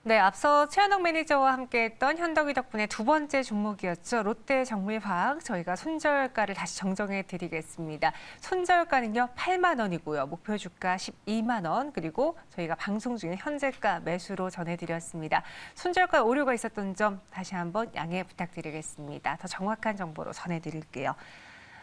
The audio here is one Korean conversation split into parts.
네, 앞서 최현옥 매니저와 함께했던 현덕이 덕분에 두 번째 종목이었죠. 롯데 정밀화학 저희가 손절가를 다시 정정해 드리겠습니다. 손절가는요 8만 원이고요. 목표 주가 12만 원 그리고 저희가 방송 중에 현재가 매수로 전해드렸습니다. 손절가 오류가 있었던 점 다시 한번 양해 부탁드리겠습니다. 더 정확한 정보로 전해드릴게요.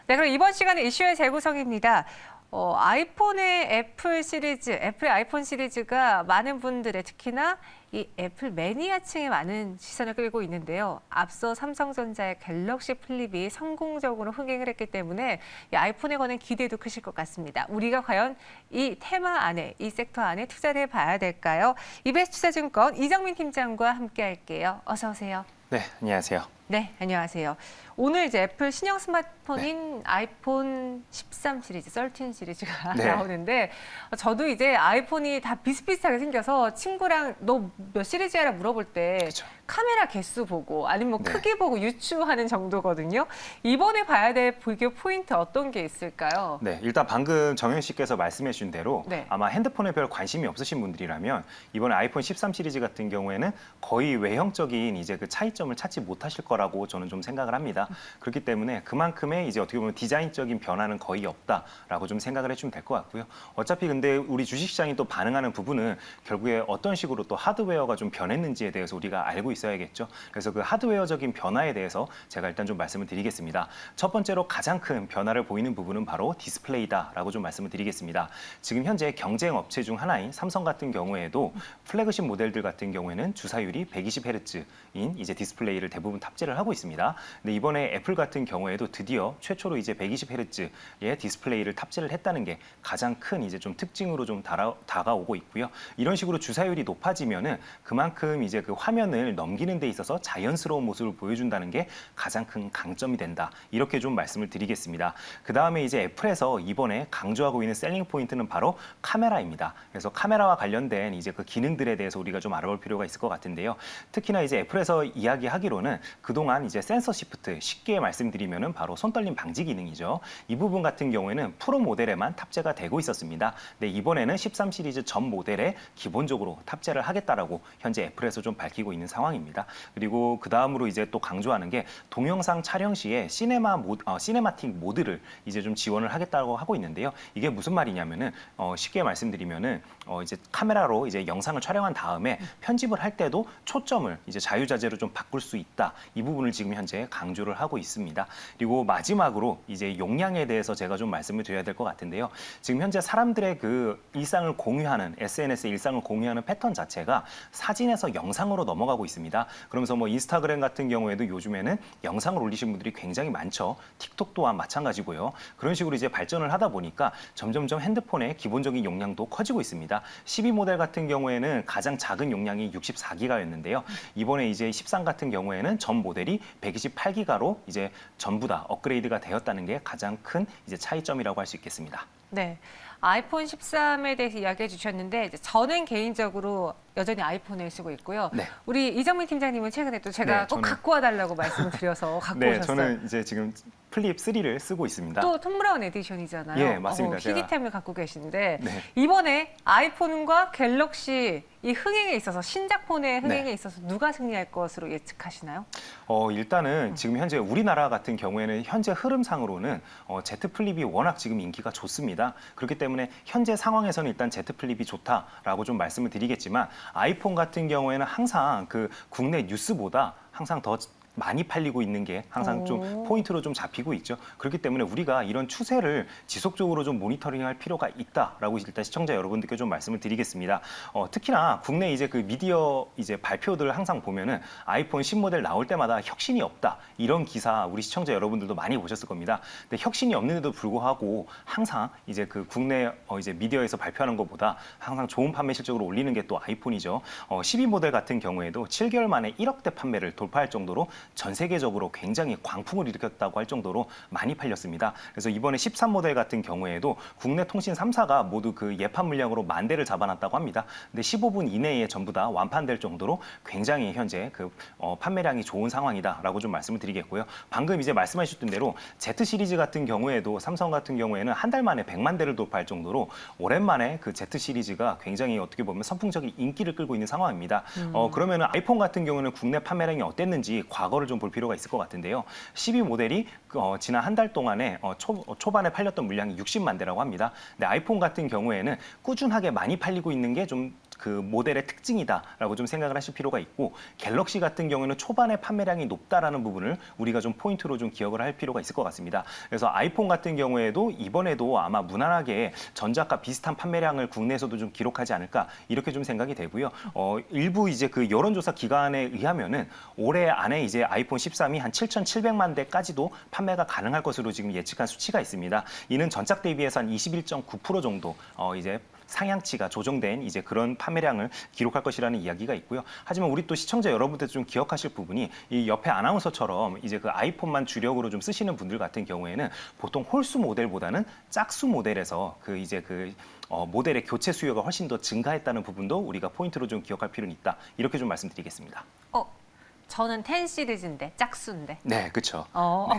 네, 그럼 이번 시간은 이슈의 재구성입니다. 아이폰의 애플 시리즈, 애플의 아이폰 시리즈가 많은 분들의 특히나 이 애플 매니아층에 많은 시선을 끌고 있는데요. 앞서 삼성전자의 갤럭시 플립이 성공적으로 흥행을 했기 때문에 이 아이폰에 거는 기대도 크실 것 같습니다. 우리가 과연 이 테마 안에, 이 섹터 안에 투자를 해봐야 될까요? 이베스트 투자증권 이정민 팀장과 함께할게요. 어서 오세요. 네, 안녕하세요. 네, 안녕하세요. 오늘 이제 애플 신형 스마트폰인 아이폰 13 시리즈, 13 시리즈가 네. 나오는데 저도 이제 아이폰이 다 비슷비슷하게 생겨서 친구랑 너 몇 시리즈야라 물어볼 때 그렇죠. 카메라 개수 보고 아니면 뭐 네. 크기 보고 유추하는 정도거든요. 이번에 봐야 될 비교 포인트 어떤 게 있을까요? 네, 일단 방금 정현 씨께서 말씀해 주신 대로 네. 아마 핸드폰에 별 관심이 없으신 분들이라면 이번에 아이폰 13 시리즈 같은 경우에는 거의 외형적인 이제 그 차이점을 찾지 못하실 거라고 저는 좀 생각을 합니다. 그렇기 때문에 그만큼의 이제 어떻게 보면 디자인적인 변화는 거의 없다라고 좀 생각을 해주면 될 것 같고요. 어차피 근데 우리 주식시장이 또 반응하는 부분은 결국에 어떤 식으로 또 하드웨어가 좀 변했는지에 대해서 우리가 알고 있어야겠죠. 그래서 그 하드웨어적인 변화에 대해서 제가 일단 좀 말씀을 드리겠습니다. 첫 번째로 가장 큰 변화를 보이는 부분은 바로 디스플레이다라고 좀 말씀을 드리겠습니다. 지금 현재 경쟁 업체 중 하나인 삼성 같은 경우에도 플래그십 모델들 같은 경우에는 주사율이 120Hz인 이제 디스플레이를 대부분 탑재를 하고 있습니다. 근데 이번에 애플 같은 경우에도 드디어 최초로 이제 120Hz의 디스플레이를 탑재를 했다는 게 가장 큰 이제 좀 특징으로 좀 다가오고 있고요. 이런 식으로 주사율이 높아지면은 그만큼 이제 그 화면을 넘기는 데 있어서 자연스러운 모습을 보여준다는 게 가장 큰 강점이 된다. 이렇게 좀 말씀을 드리겠습니다. 그 다음에 이제 애플에서 이번에 강조하고 있는 셀링 포인트는 바로 카메라입니다. 그래서 카메라와 관련된 이제 그 기능들에 대해서 우리가 좀 알아볼 필요가 있을 것 같은데요. 특히나 이제 애플에서 이야기하기로는 그동안 이제 센서 시프트 쉽게 말씀드리면은 바로 손떨림 방지 기능이죠. 이 부분 같은 경우에는 프로 모델에만 탑재가 되고 있었습니다. 근데 이번에는 13 시리즈 전 모델에 기본적으로 탑재를 하겠다라고 현재 애플에서 좀 밝히고 있는 상황입니다. 그리고 그 다음으로 이제 또 강조하는 게 동영상 촬영 시에 시네마틱 모드를 이제 좀 지원을 하겠다고 하고 있는데요. 이게 무슨 말이냐면은 쉽게 말씀드리면은 이제 카메라로 이제 영상을 촬영한 다음에 편집을 할 때도 초점을 이제 자유자재로 좀 바꿀 수 있다. 이 부분을 지금 현재 강조를 하고 있습니다. 그리고 마지막으로 이제 용량에 대해서 제가 좀 말씀을 드려야 될 것 같은데요. 지금 현재 사람들의 그 일상을 공유하는 SNS의 일상을 공유하는 패턴 자체가 사진에서 영상으로 넘어가고 있습니다. 그러면서 뭐 인스타그램 같은 경우에도 요즘에는 영상을 올리신 분들이 굉장히 많죠. 틱톡 또한 마찬가지고요. 그런 식으로 이제 발전을 하다 보니까 점점점 핸드폰의 기본적인 용량도 커지고 있습니다. 12 모델 같은 경우에는 가장 작은 용량이 64기가였는데요. 이번에 이제 13 같은 경우에는 전 모델이 128기가로 이제 전부 다 업그레이드가 되었다는 게 가장 큰 이제 차이점이라고 할 수 있겠습니다. 네, 아이폰 13에 대해서 이야기해 주셨는데 이제 저는 개인적으로 여전히 아이폰을 쓰고 있고요. 네. 우리 이정민 팀장님은 최근에 또 제가 네, 꼭 저는- 갖고 와달라고 말씀을 드려서 갖고 네, 오셨어요. 저는 이제 지금 플립 3를 쓰고 있습니다. 또 톰 브라운 에디션이잖아요. 예, 맞습니다. 제가- 희귀템을 갖고 계신데 네. 이번에 아이폰과 갤럭시 이 흥행에 있어서 신작폰의 흥행에 네. 있어서 누가 승리할 것으로 예측하시나요? 일단은 지금 현재 우리나라 같은 경우에는 현재 흐름상으로는 Z 플립이 워낙 지금 인기가 좋습니다. 그렇기 때문에 현재 상황에서는 일단 Z 플립이 좋다라고 좀 말씀을 드리겠지만 아이폰 같은 경우에는 항상 그 국내 뉴스보다 항상 더 많이 팔리고 있는 게 항상 좀 오. 포인트로 좀 잡히고 있죠. 그렇기 때문에 우리가 이런 추세를 지속적으로 좀 모니터링할 필요가 있다라고 일단 시청자 여러분들께 좀 말씀을 드리겠습니다. 특히나 국내 이제 그 미디어 이제 발표들 항상 보면은 아이폰 10 모델 나올 때마다 혁신이 없다 이런 기사 우리 시청자 여러분들도 많이 보셨을 겁니다. 근데 혁신이 없는데도 불구하고 항상 이제 그 국내 이제 미디어에서 발표하는 것보다 항상 좋은 판매 실적으로 올리는 게 또 아이폰이죠. 12 모델 같은 경우에도 7개월 만에 1억대 판매를 돌파할 정도로 전 세계적으로 굉장히 광풍을 일으켰다고 할 정도로 많이 팔렸습니다. 그래서 이번에 13 모델 같은 경우에도 국내 통신 3사가 모두 그 예판 물량으로 10,000대를 잡아놨다고 합니다. 근데 15분 이내에 전부 다 완판될 정도로 굉장히 현재 그 판매량이 좋은 상황이다라고 좀 말씀을 드리겠고요. 방금 이제 말씀하셨던 대로 Z 시리즈 같은 경우에도 삼성 같은 경우에는 한 달 만에 100만 대를 돌파할 정도로 오랜만에 그 Z 시리즈가 굉장히 어떻게 보면 선풍적인 인기를 끌고 있는 상황입니다. 그러면은 아이폰 같은 경우는 국내 판매량이 어땠는지 과거를 좀 볼 필요가 있을 것 같은데요. 12 모델이 지난 한 달 동안에 초반에 팔렸던 물량이 60만 대라고 합니다. 근데 아이폰 같은 경우에는 꾸준하게 많이 팔리고 있는 게 좀 그 모델의 특징이다라고 좀 생각을 하실 필요가 있고, 갤럭시 같은 경우는 초반에 판매량이 높다라는 부분을 우리가 좀 포인트로 좀 기억을 할 필요가 있을 것 같습니다. 그래서 아이폰 같은 경우에도 이번에도 아마 무난하게 전작과 비슷한 판매량을 국내에서도 좀 기록하지 않을까 이렇게 좀 생각이 되고요. 일부 이제 그 여론조사 기관에 의하면은 올해 안에 이제 아이폰 13이 한 7,700만 대까지도 판매가 가능할 것으로 지금 예측한 수치가 있습니다. 이는 전작 대비해서 한 21.9% 정도 이제 상향치가 조정된 이제 그런 판매량을 기록할 것이라는 이야기가 있고요. 하지만 우리 또 시청자 여러분들 좀 기억하실 부분이 이 옆에 아나운서처럼 이제 그 아이폰만 주력으로 좀 쓰시는 분들 같은 경우에는 보통 홀수 모델보다는 짝수 모델에서 그 이제 그 모델의 교체 수요가 훨씬 더 증가했다는 부분도 우리가 포인트로 좀 기억할 필요는 있다. 이렇게 좀 말씀드리겠습니다. 저는 10 시리즈인데 짝수인데. 네, 그렇죠.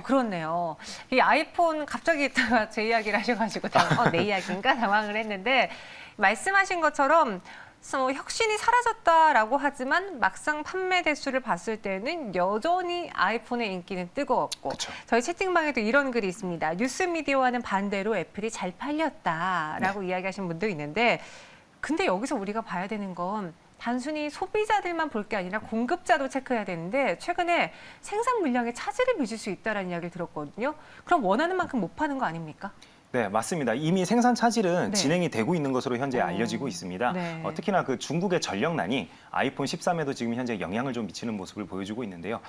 그렇네요. 이 아이폰 갑자기 있다가 제 이야기를 하셔가지고 내 이야기인가 당황을 했는데, 말씀하신 것처럼 혁신이 사라졌다라고 하지만 막상 판매 대수를 봤을 때는 여전히 아이폰의 인기는 뜨거웠고, 그쵸. 저희 채팅방에도 이런 글이 있습니다. 뉴스미디어와는 반대로 애플이 잘 팔렸다라고 이야기하신 분도 있는데, 근데 여기서 우리가 봐야 되는 건 단순히 소비자들만 볼 게 아니라 공급자도 체크해야 되는데, 최근에 생산 물량에 차질을 빚을 수 있다는 이야기를 들었거든요. 그럼 원하는 만큼 못 파는 거 아닙니까? 네, 맞습니다. 이미 생산 차질은 네. 진행이 되고 있는 것으로 현재 알려지고 있습니다. 네. 특히나 그 중국의 전력난이 아이폰 13에도 지금 현재 영향을 좀 미치는 모습을 보여주고 있는데요.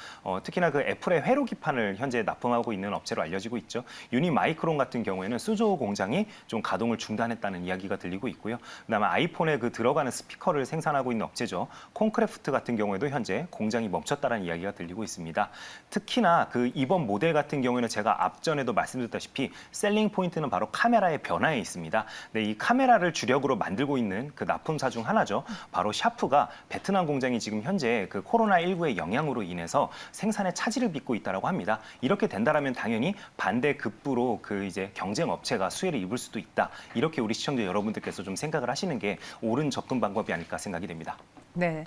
특히나 그 애플의 회로 기판을 현재 납품하고 있는 업체로 알려지고 있죠. 유니마이크론 같은 경우에는 수조 공장이 좀 가동을 중단했다는 이야기가 들리고 있고요. 그다음에 아이폰에 그 들어가는 스피커를 생산하고 있는 업체죠. 콘크래프트 같은 경우에도 현재 공장이 멈췄다는 이야기가 들리고 있습니다. 특히나 그 이번 모델 같은 경우에는 제가 앞전에도 말씀드렸다시피 셀링 포인트는 바로 카메라의 변화에 있습니다. 네, 이 카메라를 주력으로 만들고 있는 그 납품사 중 하나죠. 바로 샤프가 베트남 공장이 지금 현재 그 코로나19의 영향으로 인해서 생산에 차질을 빚고 있다라고 합니다. 이렇게 된다라면 당연히 반대급부로 그 이제 경쟁 업체가 수혜를 입을 수도 있다. 이렇게 우리 시청자 여러분들께서 좀 생각을 하시는 게 옳은 접근 방법이 아닐까 생각이 됩니다. 네.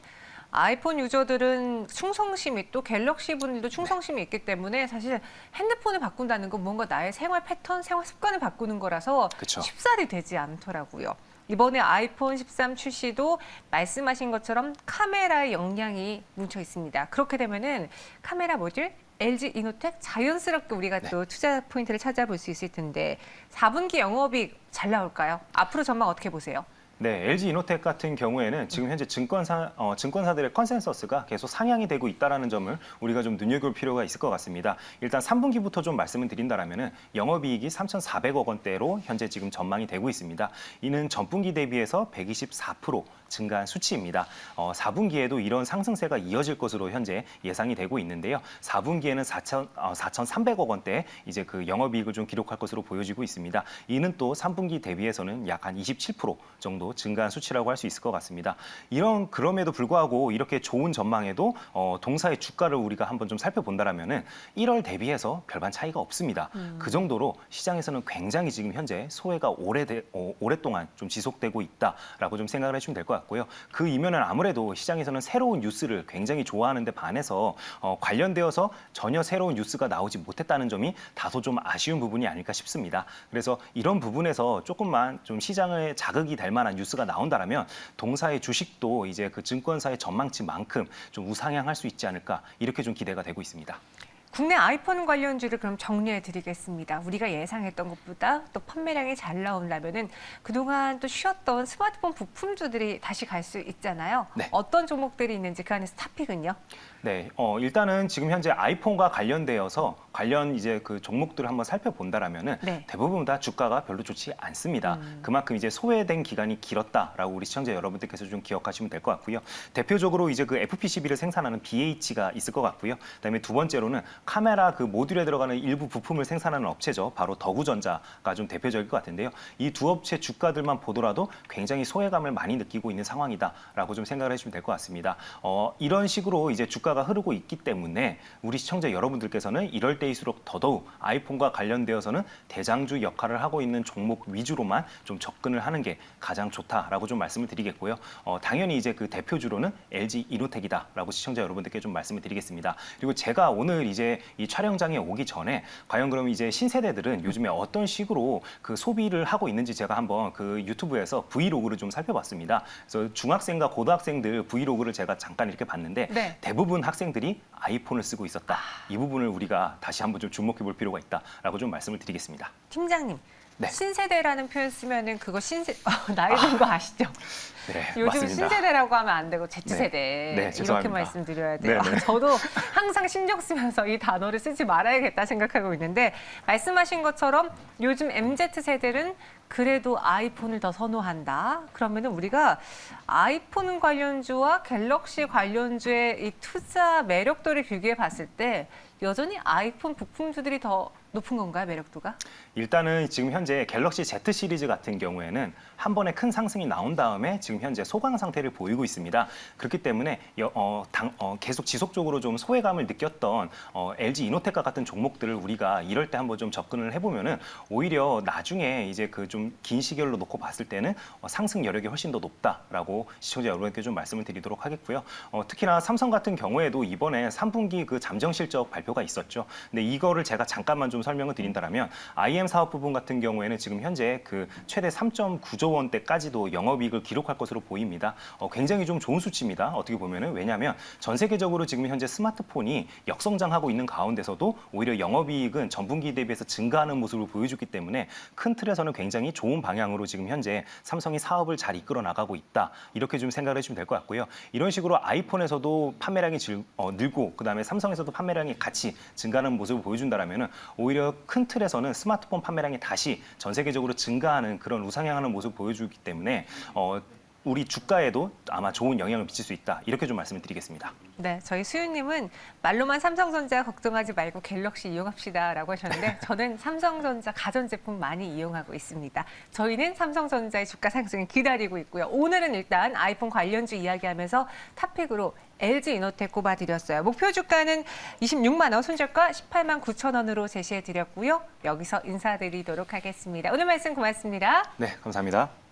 아이폰 유저들은 충성심이, 또 갤럭시 분들도 충성심이 있기 때문에 사실 핸드폰을 바꾼다는 건 뭔가 나의 생활 패턴, 생활 습관을 바꾸는 거라서 그쵸. 쉽사리 되지 않더라고요. 이번에 아이폰 13 출시도 말씀하신 것처럼 카메라의 역량이 뭉쳐 있습니다. 그렇게 되면은 카메라 모듈 LG 이노텍 자연스럽게 우리가 또 투자 포인트를 찾아볼 수 있을 텐데, 4분기 영업이익 잘 나올까요? 앞으로 전망 어떻게 보세요? 네, LG 이노텍 같은 경우에는 지금 현재 증권사들의 컨센서스가 계속 상향이 되고 있다는 점을 우리가 좀 눈여겨볼 필요가 있을 것 같습니다. 일단 3분기부터 좀 말씀을 드린다면 영업이익이 3,400억 원대로 현재 지금 전망이 되고 있습니다. 이는 전분기 대비해서 124% 증가한 수치입니다. 4분기에도 이런 상승세가 이어질 것으로 현재 예상이 되고 있는데요. 4분기에는 4,300억 원대 이제 그 영업이익을 좀 기록할 것으로 보여지고 있습니다. 이는 또 3분기 대비해서는 약 한 27% 정도 증가한 수치라고 할 수 있을 것 같습니다. 그럼에도 불구하고 이렇게 좋은 전망에도 동사의 주가를 우리가 한번 좀 살펴본다라면은 1월 대비해서 별반 차이가 없습니다. 그 정도로 시장에서는 굉장히 지금 현재 소외가 오랫동안 좀 지속되고 있다라고 좀 생각을 해주면 될 것 같고요. 그 이면은 아무래도 시장에서는 새로운 뉴스를 굉장히 좋아하는데 반해서 관련되어서 전혀 새로운 뉴스가 나오지 못했다는 점이 다소 좀 아쉬운 부분이 아닐까 싶습니다. 그래서 이런 부분에서 조금만 좀 시장에 자극이 될 만한 뉴스가 나온다라면 동사의 주식도 이제 그 증권사의 전망치만큼 좀 우상향할 수 있지 않을까, 이렇게 좀 기대가 되고 있습니다. 국내 아이폰 관련주를 그럼 정리해 드리겠습니다. 우리가 예상했던 것보다 또 판매량이 잘 나온다면은 그동안 또 쉬었던 스마트폰 부품주들이 다시 갈 수 있잖아요. 네. 어떤 종목들이 있는지 그 안에서 탑픽은요? 네, 일단은 지금 현재 아이폰과 관련되어서 관련 이제 그 종목들을 한번 살펴본다라면은 네. 대부분 다 주가가 별로 좋지 않습니다. 그만큼 이제 소외된 기간이 길었다라고 우리 시청자 여러분들께서 좀 기억하시면 될 것 같고요. 대표적으로 이제 그 FP11을 생산하는 BH가 있을 것 같고요. 그다음에 두 번째로는 카메라 그 모듈에 들어가는 일부 부품을 생산하는 업체죠. 바로 더구전자가 좀 대표적일 것 같은데요. 이 두 업체 주가들만 보더라도 굉장히 소외감을 많이 느끼고 있는 상황이다라고 좀 생각을 해주시면 될 것 같습니다. 이런 식으로 이제 주가가 흐르고 있기 때문에 우리 시청자 여러분들께서는 이럴 때일수록 더더욱 아이폰과 관련되어서는 대장주 역할을 하고 있는 종목 위주로만 좀 접근을 하는 게 가장 좋다라고 좀 말씀을 드리겠고요. 당연히 이제 그 대표주로는 LG 이노텍이다라고 시청자 여러분들께 좀 말씀을 드리겠습니다. 그리고 제가 오늘 이제 이 촬영장에 오기 전에 과연 그럼 이제 신세대들은 요즘에 어떤 식으로 그 소비를 하고 있는지 제가 한번 그 유튜브에서 브이로그를 좀 살펴봤습니다. 그래서 중학생과 고등학생들 브이로그를 제가 잠깐 이렇게 봤는데 네. 대부분 학생들이 아이폰을 쓰고 있었다. 이 부분을 우리가 다시 한번 좀 주목해 볼 필요가 있다라고 좀 말씀을 드리겠습니다. 팀장님, 네. 신세대라는 표현 쓰면은 그거 나이 든 거 아시죠? 네, 요즘 맞습니다. 신세대라고 하면 안 되고 Z세대 네, 이렇게 죄송합니다. 말씀드려야 돼요. 네, 네. 저도 항상 신경 쓰면서 이 단어를 쓰지 말아야겠다 생각하고 있는데 말씀하신 것처럼 요즘 MZ세대는 그래도 아이폰을 더 선호한다. 그러면은 우리가 아이폰 관련주와 갤럭시 관련주의 이 투자 매력도를 비교해 봤을 때 여전히 아이폰 부품주들이 더 높은 건가요, 매력도가? 일단은 지금 현재 갤럭시 Z 시리즈 같은 경우에는 한 번에 큰 상승이 나온 다음에 지금 현재 소강 상태를 보이고 있습니다. 그렇기 때문에 계속 지속적으로 좀 소외감을 느꼈던 LG 이노텍과 같은 종목들을 우리가 이럴 때 한번 좀 접근을 해보면은 오히려 나중에 이제 그 좀 긴 시결로 놓고 봤을 때는 상승 여력이 훨씬 더 높다라고 시청자 여러분께 좀 말씀을 드리도록 하겠고요. 특히나 삼성 같은 경우에도 이번에 3분기 그 잠정 실적 발표가 있었죠. 근데 이거를 제가 잠깐만 좀 설명을 드린다면 IM 사업 부분 같은 경우에는 지금 현재 그 최대 3.9조 원대까지도 영업이익을 기록할 것으로 보입니다. 굉장히 좀 좋은 수치입니다. 어떻게 보면은 왜냐하면 전 세계적으로 지금 현재 스마트폰이 역성장하고 있는 가운데서도 오히려 영업이익은 전분기 대비해서 증가하는 모습을 보여줬기 때문에 큰 틀에서는 굉장히 좋은 방향으로 지금 현재 삼성이 사업을 잘 이끌어 나가고 있다. 이렇게 좀 생각을 해주시면 될 것 같고요. 이런 식으로 아이폰에서도 판매량이 늘고 그다음에 삼성에서도 판매량이 같이 증가하는 모습을 보여준다라면은 오히려 큰 틀에서는 스마트폰 판매량이 다시 전 세계적으로 증가하는 그런 우상향하는 모습을 보여주기 때문에 우리 주가에도 아마 좋은 영향을 미칠 수 있다. 이렇게 좀 말씀을 드리겠습니다. 네, 저희 수윤님은 말로만 삼성전자 걱정하지 말고 갤럭시 이용합시다라고 하셨는데 저는 삼성전자 가전제품 많이 이용하고 있습니다. 저희는 삼성전자의 주가 상승을 기다리고 있고요. 오늘은 일단 아이폰 관련주 이야기하면서 탑픽으로 LG 이노텍 꼽아드렸어요. 목표 주가는 26만 원, 손절가 18만 9천 원으로 제시해드렸고요. 여기서 인사드리도록 하겠습니다. 오늘 말씀 고맙습니다. 네, 감사합니다.